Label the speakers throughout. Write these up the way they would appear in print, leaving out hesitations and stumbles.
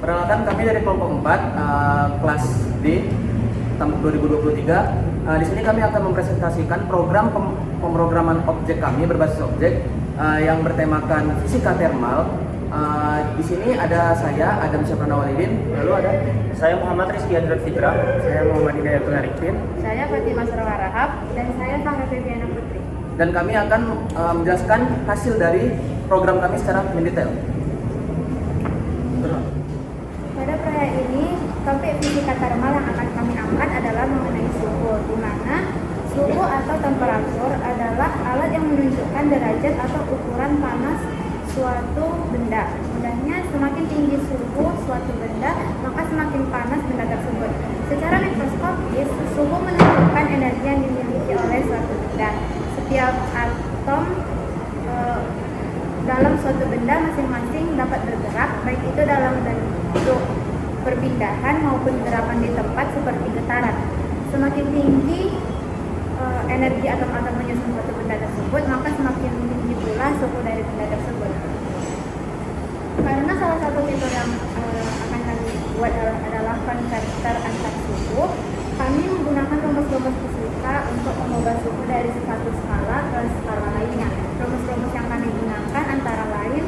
Speaker 1: Perkenalkan, kami dari kelompok 4 kelas D tahun 2023. Di sini kami akan mempresentasikan program pemrograman objek kami berbasis objek yang bertemakan fisika thermal. Di sini ada saya, Adam Syafrana Walidin, lalu ada
Speaker 2: Saya Muhammad Rizky Adrat Fitra.
Speaker 1: saya Muhammad Hidayatul Arifin,
Speaker 3: Saya Fatimah Sarwa Rahab dan saya Fahra Febiana Putri.
Speaker 1: dan kami akan menjelaskan hasil dari program kami secara mendetail.
Speaker 3: Pada proyek ini, topik fisika thermal yang akan kami angkat adalah mengenai suhu, di mana suhu atau temperatur adalah alat yang menunjukkan derajat atau ukuran panas suatu benda. Mudahnya, semakin tinggi suhu suatu benda, maka semakin panas benda tersebut. Secara mikroskopis, suhu menunjukkan energi yang dimiliki oleh suatu benda. Setiap atom dalam suatu benda masing-masing dapat bergerak, baik itu dalam bentuk perpindahan maupun gerakan di tempat seperti getaran. Semakin tinggi energi atom-atom menyusun suatu benda tersebut, maka semakin tinggi pula suhu dari benda tersebut. Karena salah satu fitur yang akan kami buat adalah konverter antar suhu, kami menggunakan rumus-rumus fisika untuk mengubah suhu dari satu skala ke skala lainnya. Rumus-rumus yang kami gunakan antara lain,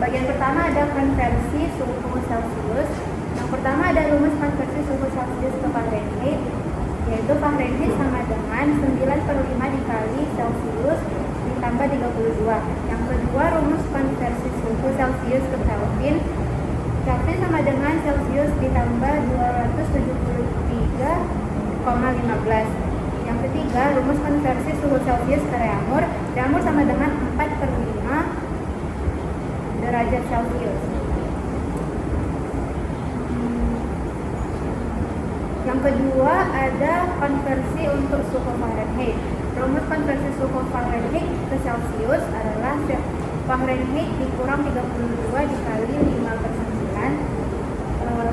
Speaker 3: bagian pertama ada konversi suhu Celcius. Yang pertama ada rumus konversi suhu Celcius ke Fahrenheit, yaitu Fahrenheit sama dengan 9/5 dikali Celcius ditambah 32. Yang kedua, rumus konversi suhu Celcius ke Kelvin. Kelvin sama dengan Celcius ditambah 273,15. Yang ketiga, rumus konversi suhu Celcius ke Reaumur. Reaumur sama dengan 4/5 derajat Celcius. Yang kedua ada konversi untuk suhu Fahrenheit. Rumus konversi suhu Fahrenheit ke Celcius adalah Fahrenheit dikurang 32 dikali 5/9.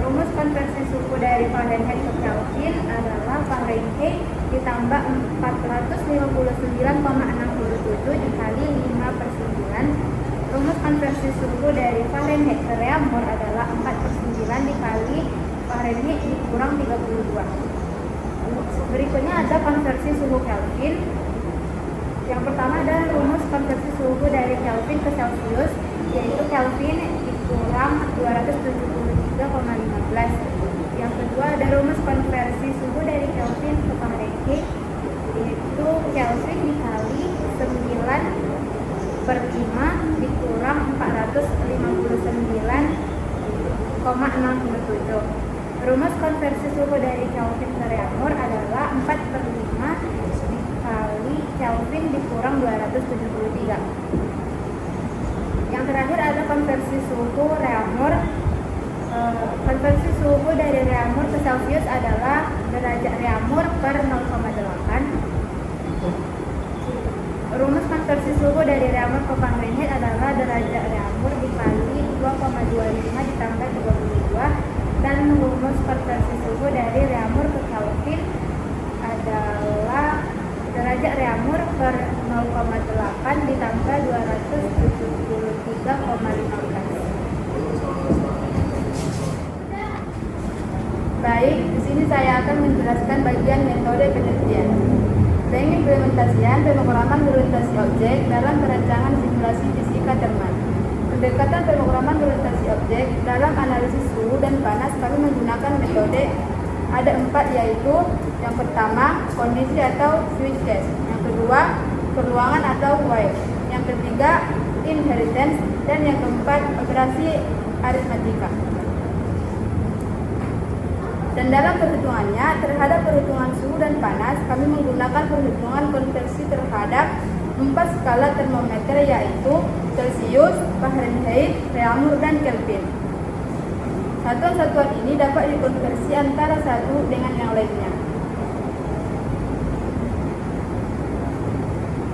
Speaker 3: Rumus konversi suhu dari Fahrenheit ke Kelvin adalah Fahrenheit ditambah 459,67 dikali 5/9. Rumus konversi suhu dari Fahrenheit ke Reaumur adalah 4/9 dikali Fahrenheit dikurang 32. Berikutnya ada konversi suhu Kelvin. Yang pertama ada rumus konversi suhu dari Kelvin ke Celcius, yaitu Kelvin dikurang 273,15. Yang kedua ada rumus konversi suhu dari Kelvin ke Fahrenheit, yaitu Kelvin dikali 9/5 dikurang 459,67. Rumus konversi suhu dari Kelvin ke Reaumur adalah 4/5 dikali Kelvin dikurang 273. Yang terakhir ada konversi suhu Reaumur. Konversi suhu dari Reaumur ke Celcius adalah derajat Reaumur per 0,8. Rumus konversi suhu dari Reaumur ke Fahrenheit adalah derajat Reaumur dikali 2,25 ditambah 32. Dan rumus konversi suhu dari Reaumur ke Kelvin adalah derajat Reaumur per 0,8 ditambah 273,15. Baik, di sini saya akan menjelaskan bagian metode penelitian. Pengimplementasian pemrograman berorientasi objek dalam perancangan simulasi fisika thermal. Pendekatan pemrograman berorientasi objek dalam analisis suhu dan panas kami menggunakan metode ada 4, yaitu yang pertama kondisi atau switch case, yang kedua peruangan atau while, yang ketiga inheritance, dan yang keempat operasi aritmatika. Dan dalam perhitungannya terhadap perhitungan suhu dan panas kami menggunakan perhitungan konversi terhadap 4 skala termometer, yaitu Celcius, Fahrenheit, Reaumur, dan Kelvin. Satuan-satuan ini dapat dikonversi antara satu dengan yang lainnya.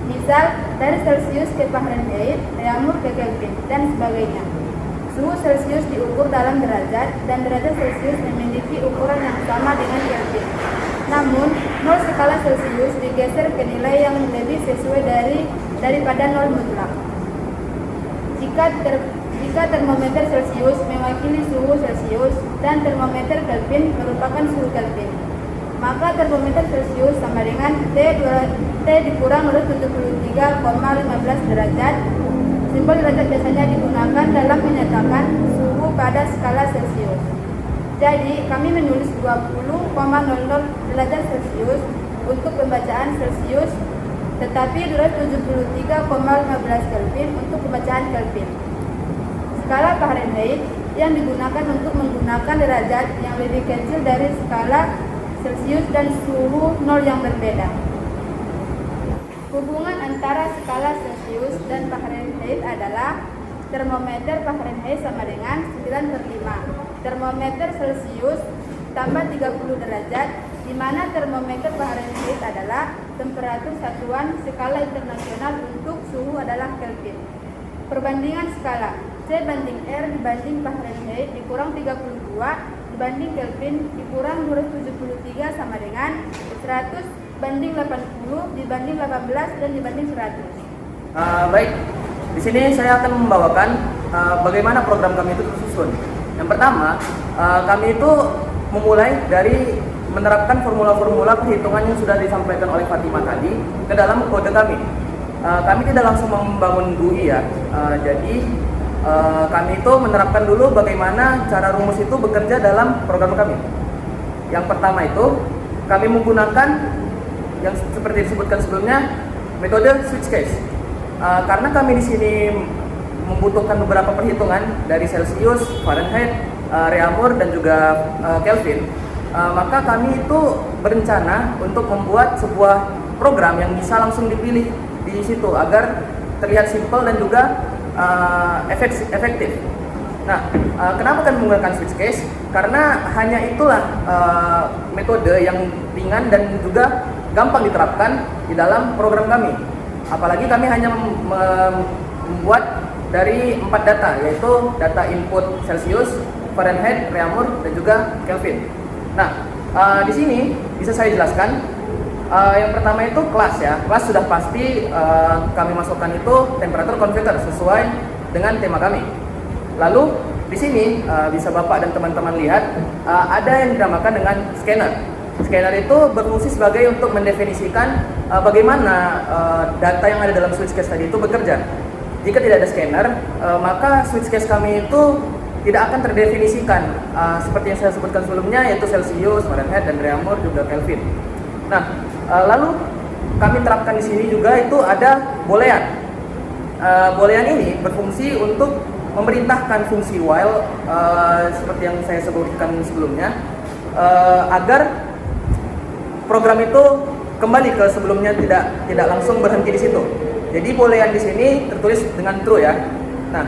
Speaker 3: Misal, dari Celcius ke Fahrenheit, Reaumur ke Kelvin, dan sebagainya. Suhu Celcius diukur dalam derajat, dan derajat Celcius memiliki ukuran yang sama dengan Kelvin. Namun, 0 skala Celcius digeser ke nilai yang lebih sesuai daripada 0 mutlak. Jika Jika termometer Celcius mewakili suhu Celcius dan termometer Kelvin merupakan suhu Kelvin, maka termometer Celcius sama dengan T dikurang oleh 73,15 derajat. Simbol derajat biasanya digunakan dalam menyatakan suhu pada skala Celcius. Jadi, kami menulis 20,00 derajat Celcius untuk pembacaan Celcius, tetapi 73,15 Kelvin untuk pembacaan Kelvin. Skala Fahrenheit yang digunakan untuk menggunakan derajat yang lebih kecil dari skala Celcius dan suhu 0 yang berbeda. Hubungan antara skala Celcius dan Fahrenheit adalah termometer Fahrenheit sama dengan 9/5. Termometer Celcius tambah 30 derajat, di mana termometer Fahrenheit adalah temperatur satuan skala internasional untuk suhu adalah Kelvin. Perbandingan skala C banding R dibanding Fahrenheit dikurang 32 dibanding Kelvin dikurang 273 sama dengan 100 banding 80 dibanding 18 dan dibanding 100.
Speaker 1: Baik, di sini saya akan membawakan bagaimana program kami itu tersusun. Yang pertama, kami itu memulai dari menerapkan formula-formula perhitungan yang sudah disampaikan oleh Fatimah tadi ke dalam kode kami. Kami tidak langsung membangun GUI ya, jadi kami itu menerapkan dulu bagaimana cara rumus itu bekerja dalam program kami. Yang pertama itu kami menggunakan yang seperti disebutkan sebelumnya metode switch case. Karena kami di sini membutuhkan beberapa perhitungan dari Celsius, Fahrenheit, Reaumur dan juga Kelvin, maka kami itu berencana untuk membuat sebuah program yang bisa langsung dipilih di situ agar terlihat simpel dan juga efektif. Nah, kenapa kami menggunakan switch case? Karena hanya itulah metode yang ringan dan juga gampang diterapkan di dalam program kami. Apalagi kami hanya membuat dari 4 data, yaitu data input Celsius, Fahrenheit, Reaumur, dan juga Kelvin. Nah, di sini bisa saya jelaskan. Yang pertama itu kelas ya. Kelas sudah pasti kami masukkan itu temperatur converter sesuai dengan tema kami. Lalu di sini bisa Bapak dan teman-teman lihat ada yang dinamakan dengan scanner. Scanner itu berfungsi sebagai untuk mendefinisikan bagaimana data yang ada dalam switch case tadi itu bekerja. Jika tidak ada scanner, maka switch case kami itu tidak akan terdefinisikan seperti yang saya sebutkan sebelumnya, yaitu Celsius, Fahrenheit, dan Reaumur juga Kelvin. Nah, lalu kami terapkan di sini juga itu ada boolean. Boolean ini berfungsi untuk memerintahkan fungsi while seperti yang saya sebutkan sebelumnya agar program itu kembali ke sebelumnya, tidak langsung berhenti di situ. Jadi boolean di sini tertulis dengan true ya. Nah,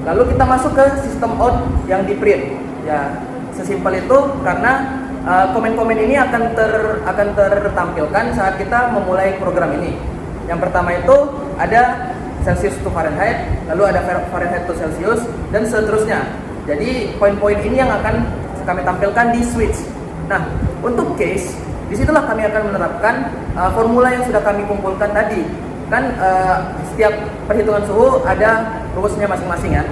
Speaker 1: lalu kita masuk ke sistem out yang di print. Ya, sesimpel itu karena komen-komen ini akan tertampilkan saat kita memulai program ini. Yang pertama itu ada Celsius to Fahrenheit, lalu ada Fahrenheit to Celsius, dan seterusnya. Jadi poin-poin ini yang akan kami tampilkan di switch. Nah, untuk case, disitulah kami akan menerapkan formula yang sudah kami kumpulkan tadi. Kan setiap perhitungan suhu ada rumusnya masing-masing ya.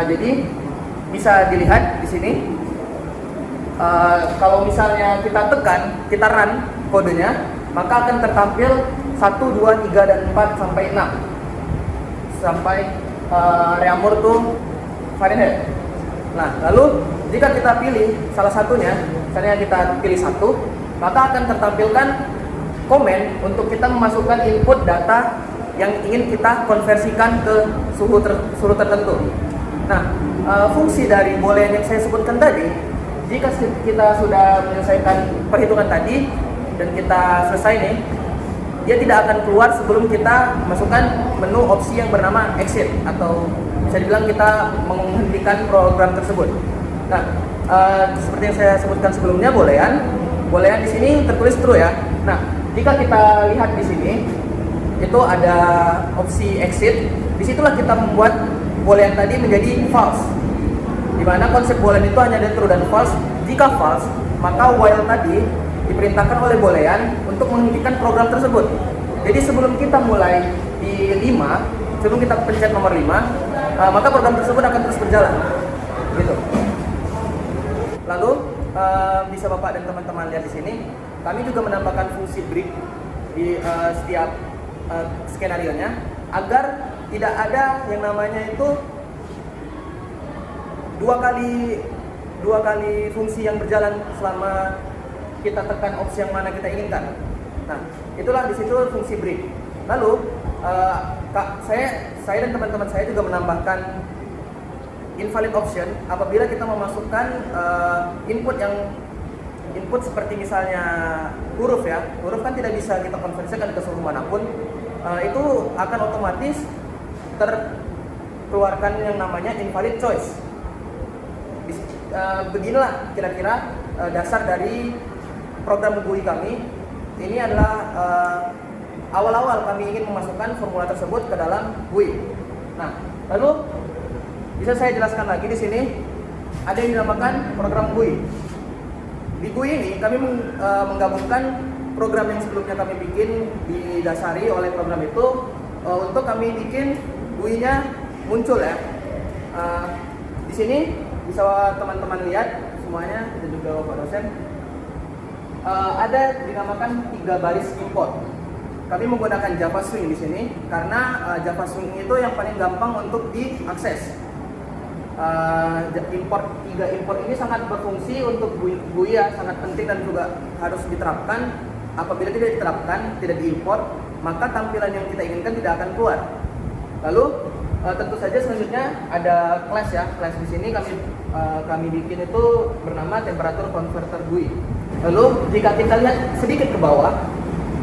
Speaker 1: Jadi bisa dilihat di sini. Kalau misalnya kita tekan, kita run kodenya, maka akan tertampil 1, 2, 3, dan 4 sampai 6 sampai Reaumur tuh Fahrenheit. Nah, lalu jika kita pilih salah satunya, misalnya kita pilih 1, maka akan tertampilkan komen untuk kita memasukkan input data yang ingin kita konversikan ke suhu tertentu. Nah, fungsi dari boolean yang saya sebutkan tadi, jika kita sudah menyelesaikan perhitungan tadi dan kita selesai nih, dia tidak akan keluar sebelum kita masukkan menu opsi yang bernama exit, atau bisa dibilang kita menghentikan program tersebut. Nah, seperti yang saya sebutkan sebelumnya, boolean di sini tertulis true ya. Nah, jika kita lihat di sini itu ada opsi exit. Disitulah kita membuat boolean tadi menjadi false, di mana konsep boolean itu hanya ada true dan false. Jika false, maka while tadi diperintahkan oleh boolean untuk menghentikan program tersebut. Jadi sebelum kita mulai di 5, sebelum kita pencet nomor 5, maka program tersebut akan terus berjalan. Gitu. Lalu bisa Bapak dan teman-teman lihat di sini, kami juga menambahkan fungsi break di setiap skenario-nya agar tidak ada yang namanya itu dua kali fungsi yang berjalan selama kita tekan opsi yang mana kita inginkan. Nah, itulah di situ fungsi break. Lalu saya dan teman-teman saya juga menambahkan invalid option apabila kita memasukkan input seperti misalnya huruf ya. Huruf kan tidak bisa kita konversikan ke suhu manapun. Itu akan otomatis terkeluarkan yang namanya invalid choice. Beginilah kira-kira dasar dari program GUI kami. Ini adalah awal-awal kami ingin memasukkan formula tersebut ke dalam GUI. Nah, lalu bisa saya jelaskan lagi di sini ada yang dinamakan program GUI. Di GUI ini kami menggabungkan program yang sebelumnya kami bikin didasari oleh program itu untuk kami bikin GUI-nya muncul ya. Di sini bisa teman-teman lihat semuanya, dan juga Pak dosen. Ada dinamakan 3 baris import. Kami menggunakan Java Swing di sini karena Java Swing itu yang paling gampang untuk diakses. Tiga import ini sangat berfungsi untuk GUI ya, sangat penting dan juga harus diterapkan. Apabila tidak diterapkan, tidak diimport, maka tampilan yang kita inginkan tidak akan keluar. Lalu tentu saja selanjutnya ada class ya. Class di sini kami bikin itu bernama temperature converter GUI. Lalu jika kita lihat sedikit ke bawah,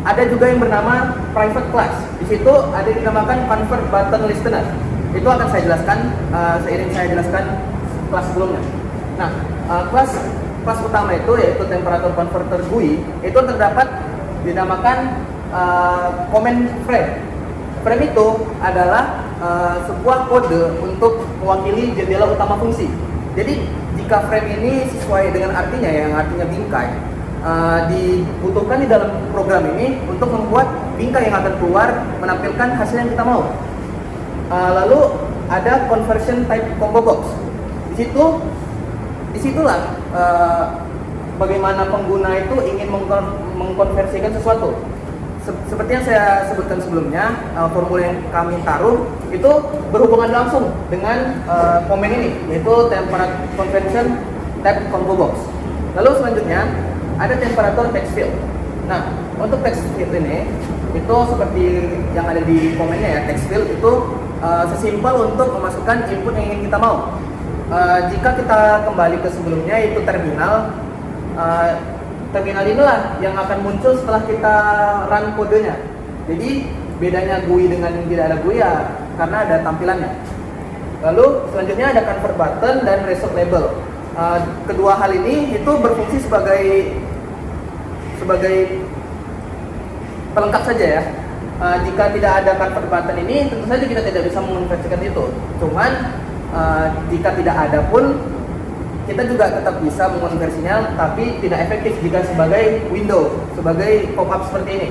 Speaker 1: ada juga yang bernama private class. Di situ ada yang dinamakan convert button listener. Itu akan saya jelaskan seiring saya jelaskan kelas sebelumnya. Nah, kelas utama itu yaitu temperature converter GUI itu terdapat dinamakan command frame. Frame itu adalah sebuah kode untuk mewakili jendela utama fungsi. Jadi jika frame ini sesuai dengan artinya yang artinya bingkai, dibutuhkan di dalam program ini untuk membuat bingkai yang akan keluar menampilkan hasil yang kita mau. Lalu ada conversion type combo box. Disitulah bagaimana pengguna itu ingin mengkonversikan sesuatu. Seperti yang saya sebutkan sebelumnya, formula yang kami taruh itu berhubungan langsung dengan komen ini, yaitu temperature conversion type combo box. Lalu selanjutnya ada temperature text field. Nah, untuk text field ini itu seperti yang ada di komennya ya, text field itu sesimpel untuk memasukkan input yang ingin kita mau. Jika kita kembali ke sebelumnya yaitu terminal, terminal inilah yang akan muncul setelah kita run kodenya. Jadi bedanya GUI dengan yang tidak ada GUI ya karena ada tampilannya. Lalu selanjutnya ada convert button dan result label. Kedua hal ini itu berfungsi sebagai pelengkap saja ya. Jika tidak ada convert button ini tentu saja kita tidak bisa mengonversikan itu. Cuman jika tidak ada pun kita juga tetap bisa mengonversinya, tapi tidak efektif jika sebagai window, sebagai pop-up seperti ini.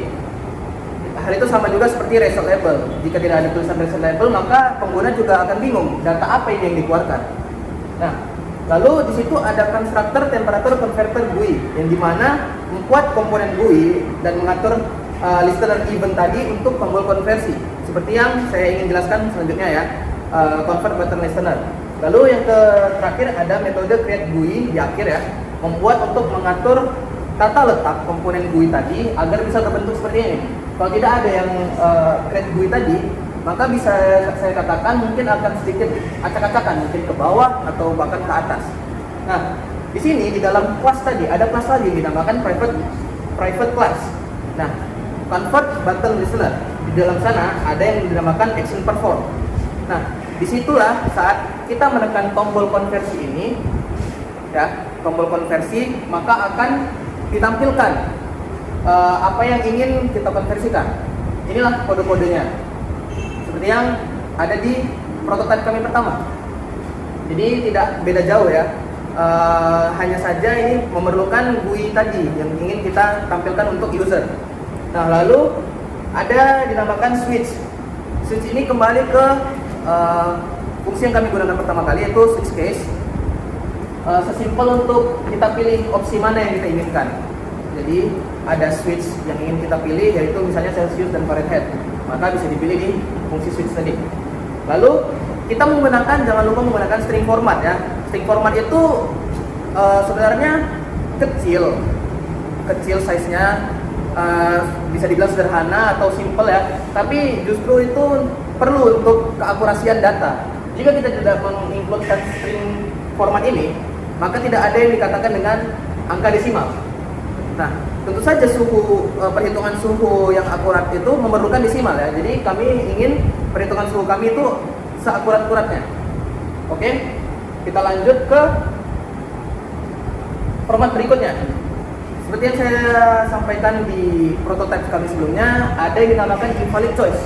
Speaker 1: Hal itu sama juga seperti result label. Jika tidak ada tulisan result label, maka pengguna juga akan bingung data apa ini yang dikeluarkan. Nah, lalu di situ ada constructor temperature converter GUI, yang dimana membuat komponen GUI dan mengatur listener event tadi untuk tombol konversi. Seperti yang saya ingin jelaskan selanjutnya ya, convert button listener. Lalu yang terakhir ada metode create GUI di akhir ya, membuat untuk mengatur tata letak komponen GUI tadi agar bisa terbentuk seperti ini. Kalau tidak ada yang create GUI tadi, maka bisa saya katakan mungkin akan sedikit acak-acakan, mungkin ke bawah atau bahkan ke atas. Nah, di sini di dalam kelas tadi ada kelas lagi yang dinamakan private class. Nah, convert button listener, di dalam sana ada yang dinamakan action perform. Nah, disitulah saat kita menekan tombol konversi ini, ya, tombol konversi, maka akan ditampilkan apa yang ingin kita konversikan. Inilah kode-kodenya, seperti yang ada di prototipe kami pertama. Jadi tidak beda jauh ya. Hanya saja ini memerlukan GUI tadi yang ingin kita tampilkan untuk user. Nah, lalu ada dinamakan switch. Switch ini kembali ke fungsi yang kami gunakan pertama kali yaitu switch case. Sesimpel untuk kita pilih opsi mana yang kita inginkan. Jadi ada switch yang ingin kita pilih yaitu misalnya Celsius dan Fahrenheit, maka bisa dipilih di fungsi switch tadi. Lalu kita jangan lupa menggunakan string format ya. String format itu sebenarnya kecil size-nya, bisa dibilang sederhana atau simple ya, tapi justru itu perlu untuk keakurasian data. Jika kita tidak mengincludekan string format ini, maka tidak ada yang dikatakan dengan angka desimal. Nah, tentu saja perhitungan suhu yang akurat itu memerlukan desimal ya. Jadi kami ingin perhitungan suhu kami itu seakurat-akuratnya. Oke, kita lanjut ke format berikutnya. Seperti yang saya sampaikan di prototipe kami sebelumnya, ada yang dinamakan invalid choice.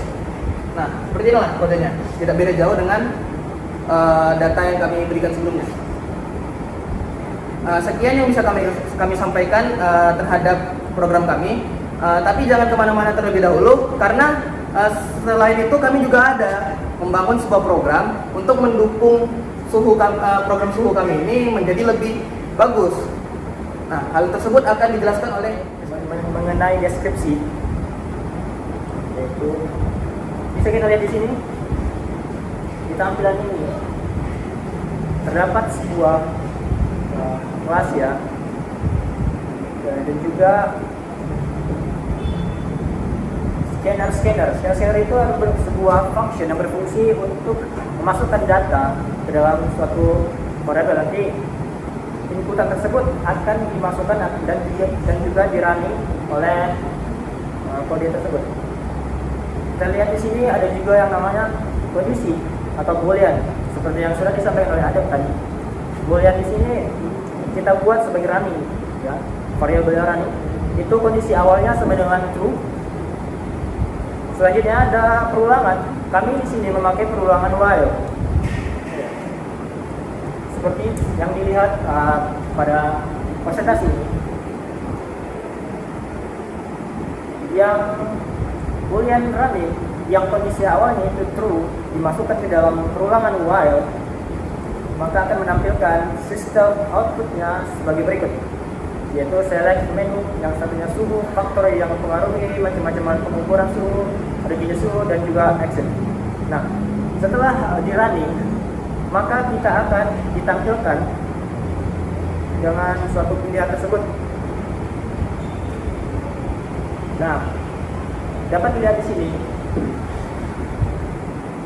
Speaker 1: Nah, seperti inilah kodenya. Tidak beda jauh dengan data yang kami berikan sebelumnya. Sekian yang bisa kami sampaikan terhadap program kami. Tapi jangan kemana-mana terlebih dahulu, karena selain itu kami juga ada membangun sebuah program untuk mendukung program suhu kami ini menjadi lebih bagus. Nah, hal tersebut akan dijelaskan oleh
Speaker 2: mengenai deskripsi. Yaitu bisa kita lihat di sini di tampilan ini terdapat sebuah kelas ya, dan juga scanner itu adalah sebuah function yang berfungsi untuk memasukkan data ke dalam suatu variabel. Nanti inputan tersebut akan dimasukkan dan juga dirunning oleh kode tersebut. Kita lihat di sini ada juga yang namanya kondisi atau boolean, seperti yang sudah disampaikan oleh Adep tadi. Boolean di sini kita buat sebagai running, ya, variabel running. Itu kondisi awalnya sama dengan true. Selanjutnya ada perulangan. Kami di sini memakai perulangan while, seperti yang dilihat pada presentasi ini. Yang boolean running, yang kondisi awalnya itu true, dimasukkan ke dalam perulangan while, maka akan menampilkan sistem outputnya sebagai berikut, yaitu select menu, yang satunya suhu, faktor yang mempengaruhi, macam-macam pengukuran suhu, ada jenis suhu, dan juga action. Nah, setelah di running, maka kita akan ditampilkan dengan suatu pilihan tersebut. Nah, dapat dilihat di sini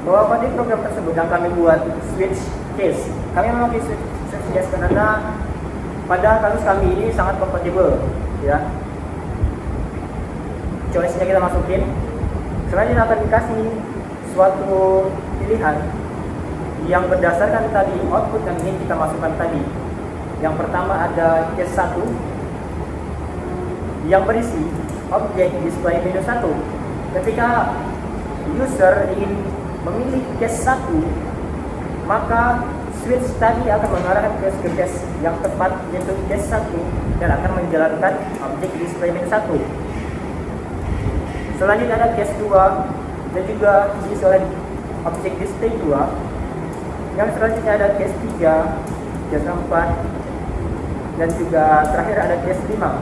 Speaker 2: bahwa pada program tersebut yang kami buat switch case, kami memakai switch case karena pada kasus kami ini sangat kompatibel, ya. Choice-nya kita masukin, selanjutnya akan dikasih suatu pilihan yang berdasarkan tadi output yang ingin kita masukkan tadi. Yang pertama ada case 1 yang berisi objek display menu 1. Ketika user ingin memilih case 1, maka switch tadi akan mengarahkan ke case yang tepat, yaitu case 1, dan akan menjalankan objek display menu 1. Selanjutnya ada case 2 dan juga diisi oleh objek display 2. Yang selanjutnya ada case 3, case 4, dan juga terakhir ada case 5.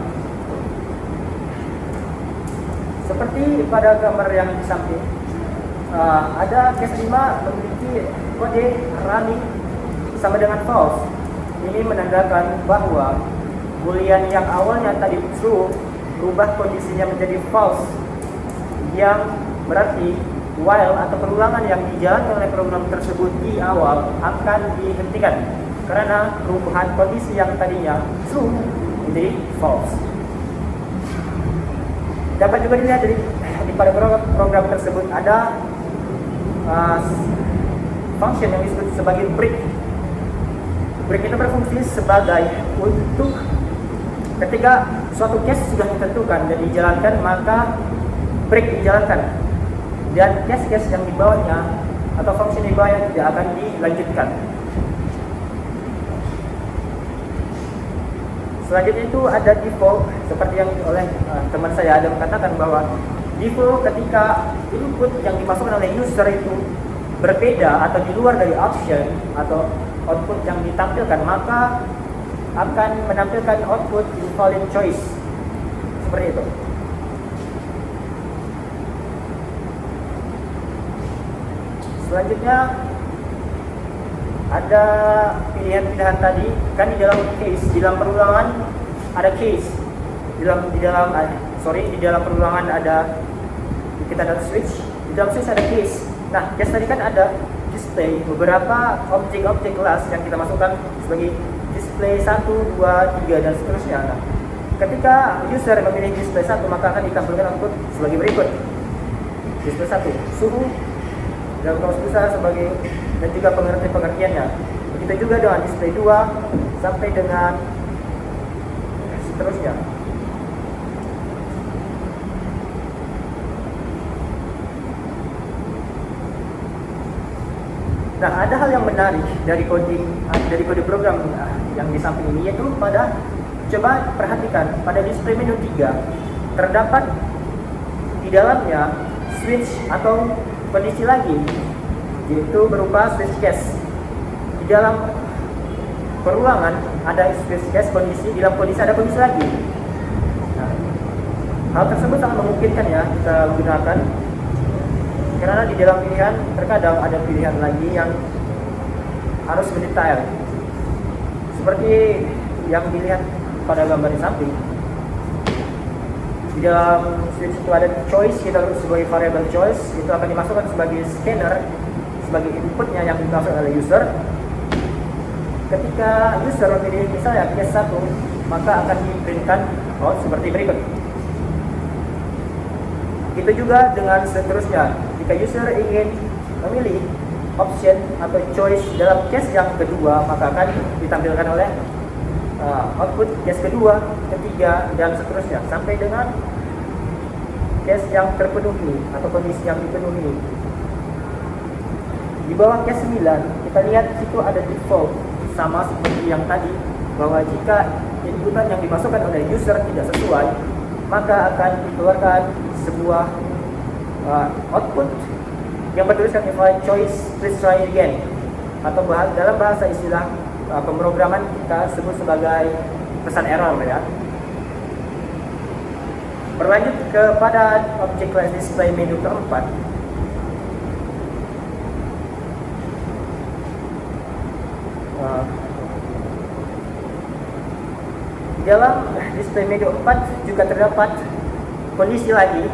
Speaker 2: Seperti pada gambar yang di samping, ada case 5 memiliki kode running sama dengan false. Ini menandakan bahwa boolean yang awalnya tadi true berubah kondisinya menjadi false, yang berarti while atau perulangan yang dijalankan oleh program tersebut di awal akan dihentikan karena perubahan kondisi yang tadinya true menjadi false. Dapat juga dilihat pada program tersebut ada function yang disebut sebagai break. Break itu berfungsi sebagai untuk ketika suatu case sudah ditentukan dan dijalankan, maka break dijalankan, dan case-case yang di bawahnya atau function di bawahnya tidak akan dilanjutkan. Selanjutnya itu ada default, seperti yang oleh teman saya ada mengatakan bahwa default ketika input yang dimasukkan oleh user itu berbeda atau di luar dari option atau output yang ditampilkan, maka akan menampilkan output invalid choice seperti itu. Selanjutnya ada pilihan-pilihan tadi, kan di dalam case, di dalam perulangan ada case, di dalam perulangan ada, kita ada switch, di dalam switch ada case. Nah, case tadi kan ada display beberapa objek-objek kelas yang kita masukkan sebagai display 1, 2, 3 dan seterusnya. Nah, ketika user memilih display 1, maka akan ditampilkan output sebagai berikut. Display 1, suhu dalam kamus besar sebagai, dan juga pengertiannya. Begitu juga dengan display 2 sampai dengan seterusnya. Nah, ada hal yang menarik dari kode program yang di samping ini, yaitu coba perhatikan pada display menu 3 terdapat di dalamnya switch atau kondisi lagi, yaitu berupa switch case. Di dalam perulangan ada switch case kondisi, di dalam kondisi ada kondisi lagi. Nah, hal tersebut sangat memungkinkan ya kita gunakan, karena di dalam pilihan terkadang ada pilihan lagi yang harus mendetail, seperti yang dilihat pada gambar di samping. Di dalam switch itu ada choice, kita sebagai variable choice itu akan dimasukkan sebagai scanner, sebagai inputnya yang dimasukkan oleh user. Ketika user memilih misalnya case 1, maka akan diprintkan seperti berikut. Itu juga dengan seterusnya. Jika user ingin memilih option atau choice dalam case yang kedua, maka akan ditampilkan oleh output case kedua, ketiga, dan seterusnya sampai dengan case yang terpenuhi atau kondisi yang dipenuhi. Di bawah case 9 kita lihat situ ada default, sama seperti yang tadi, bahwa jika inputan yang dimasukkan oleh user tidak sesuai, maka akan dikeluarkan sebuah output yang bertuliskan invalid choice, please try again, atau dalam bahasa istilah pemrograman kita sebut sebagai pesan error ya. Berlanjut kepada objek class display menu keempat. Di dalam display menu 4 juga terdapat kondisi lagi.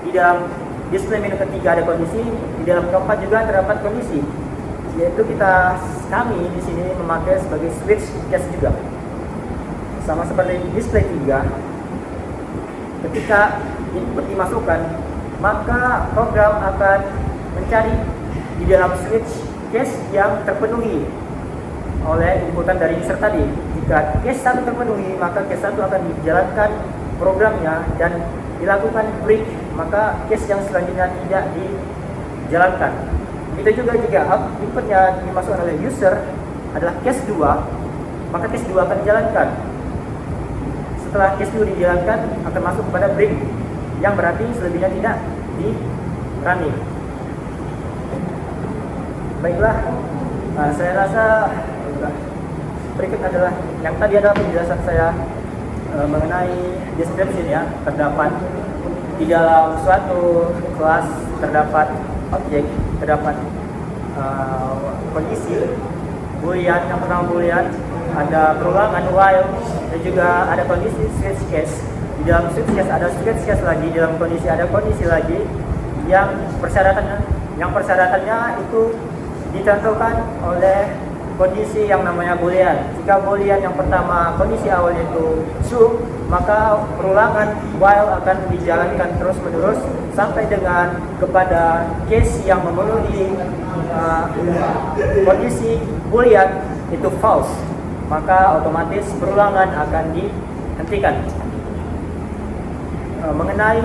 Speaker 2: Di dalam display menu ketiga ada kondisi, di dalam keempat juga terdapat kondisi, yaitu kami di sini memakai sebagai switch case juga. Sama seperti display 3, ketika input dimasukkan, maka program akan mencari di dalam switch case yang terpenuhi oleh inputan dari user tadi. Jika case 1 terpenuhi, maka case 1 akan dijalankan programnya dan dilakukan break, maka case yang selanjutnya tidak dijalankan. Itu juga jika inputnya dimasukkan oleh user adalah case 2, maka case 2 akan dijalankan. Setelah case 2 dijalankan, akan masuk kepada break, yang berarti selebihnya tidak di running. Baiklah, saya rasa berikut adalah yang tadi adalah penjelasan saya mengenai description ya. Terdapat di dalam suatu kelas terdapat objek, terdapat kondisi boolean, yang pertama boolean, ada perulangan while, dan juga ada kondisi switch case. Di dalam switch case ada switch case lagi, di dalam kondisi ada kondisi lagi yang persyaratannya itu ditentukan oleh kondisi yang namanya boolean. Jika boolean yang pertama kondisi awalnya itu true, maka perulangan while akan dijalankan terus menerus sampai dengan kepada case yang memenuhi kondisi boolean itu false, maka otomatis perulangan akan dihentikan. Mengenai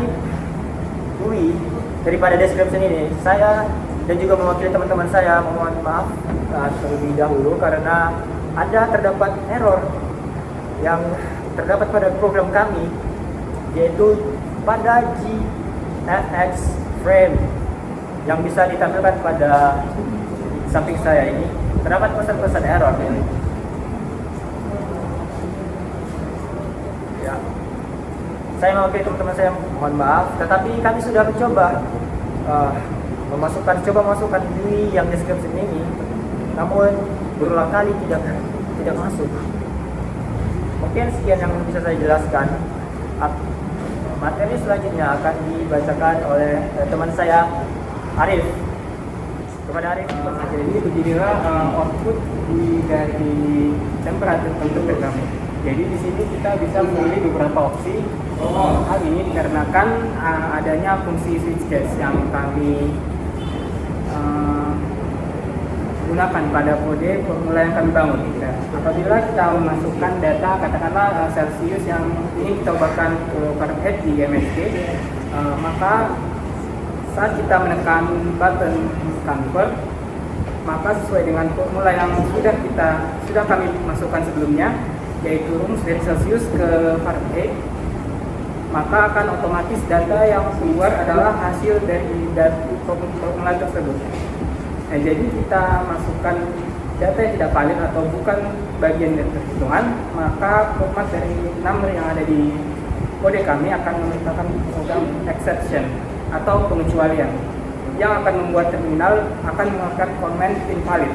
Speaker 2: GUI daripada description ini, saya dan juga mewakili teman-teman saya memohon maaf terlebih dahulu karena terdapat error yang terdapat pada program kami, yaitu pada GFX frame. yang bisa ditampilkan pada samping saya ini terdapat pesan-pesan error. Ya. Saya mewakili teman-teman saya, mohon maaf, tetapi kami sudah mencoba coba masukkan GUI yang description ini, namun berulang kali tidak masuk. Mungkin sekian yang bisa saya jelaskan. Materi selanjutnya akan dibacakan oleh teman saya, Arif. Kepada Arif,
Speaker 4: Jadi beginilah output dari temperatur computer kami. Jadi di sini kita bisa memilih beberapa opsi. Hal ini dikarenakan adanya fungsi switch case yang kami gunakan pada kode formula yang kami bangun. Nah, apabila kita memasukkan data katakanlah Celsius yang ingin kita ubahkan ke Fahrenheit di MSK, maka saat kita menekan button convert, maka sesuai dengan formula yang sudah kami masukkan sebelumnya, yaitu rumus dari Celsius ke Fahrenheit, maka akan otomatis data yang keluar adalah hasil dari formula tersebut. Nah, jadi kita masukkan data yang tidak valid atau bukan bagian dari perhitungan, maka format dari number yang ada di kode kami akan memerintahkan program exception atau pengecualian yang akan membuat terminal akan mengeluarkan comment invalid.